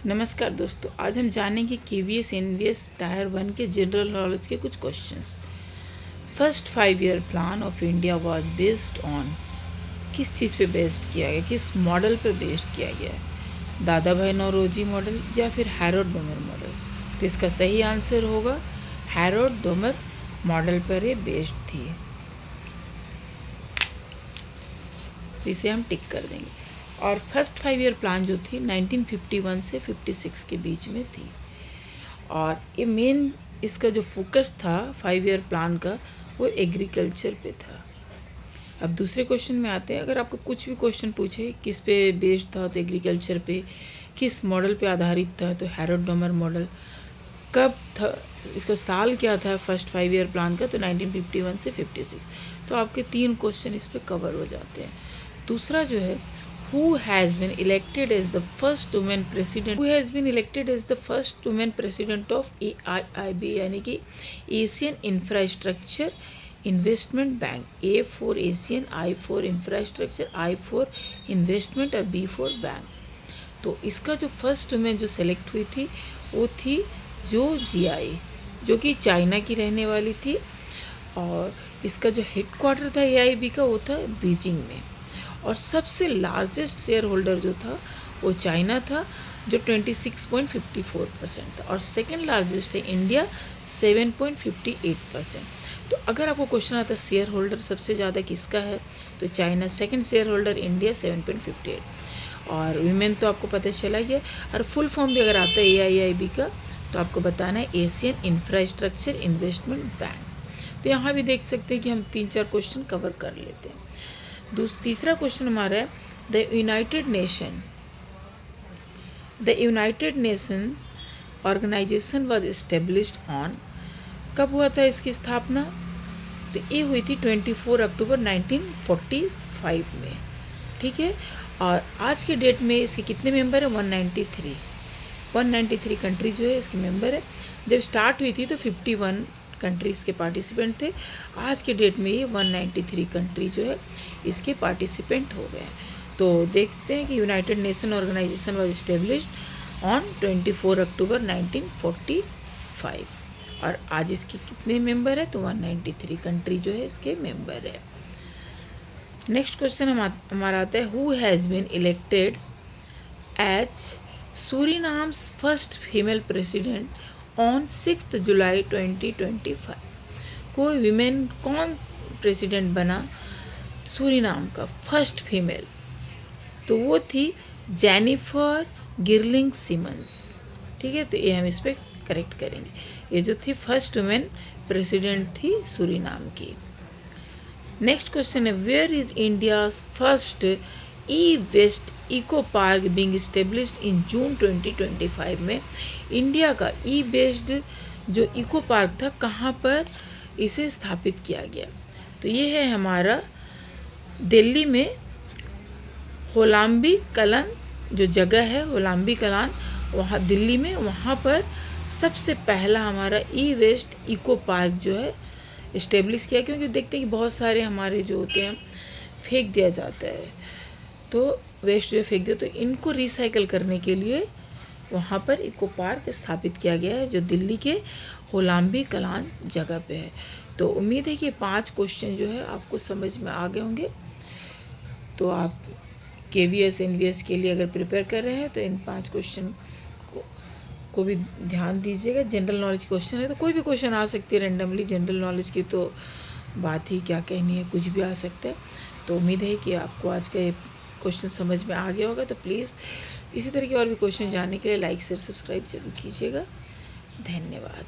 नमस्कार दोस्तों, आज हम जानेंगे केवीएस एनवीएस टायर 1 के जनरल नॉलेज के कुछ questions. First 5 year plan of India was based on, किस चीज़ पे बेस्ड किया गया, किस मॉडल पे बेस्ड किया गया है? दादा भाई नौरोजी मॉडल या फिर हैरोल्ड डोमर मॉडल? तो इसका सही आंसर होगा हैरोल्ड डोमर मॉडल पर ये बेस्ड थी। तो इसे हम टिक कर देंगे। और फर्स्ट 5 ईयर प्लान जो थी 1951 से 56 के बीच में थी। और ये मेन इसका जो फोकस था 5 ईयर प्लान का वो एग्रीकल्चर पे था। अब दूसरे क्वेश्चन में आते हैं। अगर आपको कुछ भी क्वेश्चन पूछे किस पे बेस्ड था तो एग्रीकल्चर पे, किस मॉडल पे आधारित था तो हैरोल्ड डोमर मॉडल, कब था, इसका साल क्या था फर्स्ट 5 ईयर प्लान का तो 1951 से 56। तो आपके 3 क्वेश्चन इस पे कवर हो जाते हैं। दूसरा जो है who has been elected as the first woman president, who has been elected as the first woman president of AIIB यानी कि Asian infrastructure investment bank. A for Asian, I for infrastructure, I for investment और B for bank. तो इसका जो first women जो select हुई थी वो थी जो जियाई, जो कि चाइना की रहने वाली थी। और इसका जो हेडक्वार्टर था AIIB का वो था बीजिंग में। और सबसे लार्जेस्ट शेयर होल्डर जो था वो चाइना था जो 26.54% था। और सेकंड लार्जेस्ट है इंडिया 7.58%। तो अगर आपको क्वेश्चन आता है शेयर होल्डर सबसे ज़्यादा किसका है तो China, second share holder India 7.58। और वीमेन तो आपको पता चला गया। और फुल फॉर्म भी अगर आता है AIIB का तो आपको बताना है एशियन इंफ्रास्ट्रक्चर इन्वेस्टमेंट बैंक। तो यहाँ भी देख सकते हैं कि हम 3-4 क्वेश्चन कवर कर लेते हैं। तीसरा क्वेश्चन हमारा है the United Nations Organisation was established on, कब हुआ था इसकी स्थापना? तो ये हुई थी 24 अक्टूबर 1945 में। ठीक है। और आज के डेट में इसके कितने मेंबर है? 193 कंट्री जो है इसके मेंबर है। जब स्टार्ट हुई थी तो 51 कंट्रीज़ के पार्टिसिपेंट थे। आज के डेट में ये 193 कंट्री जो है इसके पार्टिसिपेंट हो गए। तो देखते हैं कि United Nation Organisation was established on 24 October 1945। और आज इसके कितने मेंबर है तो 193 कंट्री जो है इसके मेंबर है। नेक्स्ट क्वेश्चन हमारा आता है who has been elected as Suriname's first female president on 6 July 2025। कोई विमेन कौन प्रेसिडेंट बना सूरीनाम का फर्स्ट फीमेल? तो वो थी जेनिफर गिरलिंग सिमन्स। ठीक है। तो ये हम इस पर करेक्ट करेंगे। ये जो थी फर्स्ट वुमेन प्रेसिडेंट थी सूरीनाम की। नेक्स्ट क्वेश्चन है where is India's first e waste eco park being established in June 2025 में इंडिया का ई बेस्ड जो इको पार्क था कहाँ पर इसे स्थापित किया गया? तो ये है हमारा दिल्ली में होलाम्बी कलान जो जगह है, होलाम्बी कलान वहाँ दिल्ली में, वहाँ पर सबसे पहला हमारा ई वेस्ट इको पार्क जो है इस्टेब्लिश किया। क्योंकि देखते हैं कि बहुत सारे हमारे जो होते हैं फेंक दिया जाता है, तो वेस्ट जो फेंक दिया, तो इनको रिसाइकल करने के लिए वहाँ पर इको पार्क स्थापित किया गया है जो दिल्ली के होलाम्बी कलान जगह पे है। तो उम्मीद है कि 5 क्वेश्चन जो है आपको समझ में आ गए होंगे। तो आप केवीएस एनवीएस के लिए अगर प्रिपेयर कर रहे हैं तो इन 5 क्वेश्चन को भी ध्यान दीजिएगा। जनरल नॉलेज क्वेश्चन है तो कोई भी क्वेश्चन आ सकती है रेंडमली। जनरल नॉलेज की तो बात ही क्या कहनी है, कुछ भी आ सकता है। तो उम्मीद है कि आपको आज का ये क्वेश्चन समझ में आ गया होगा। तो प्लीज़ इसी तरह के और भी क्वेश्चन जानने के लिए लाइक शेयर सब्सक्राइब जरूर कीजिएगा। धन्यवाद।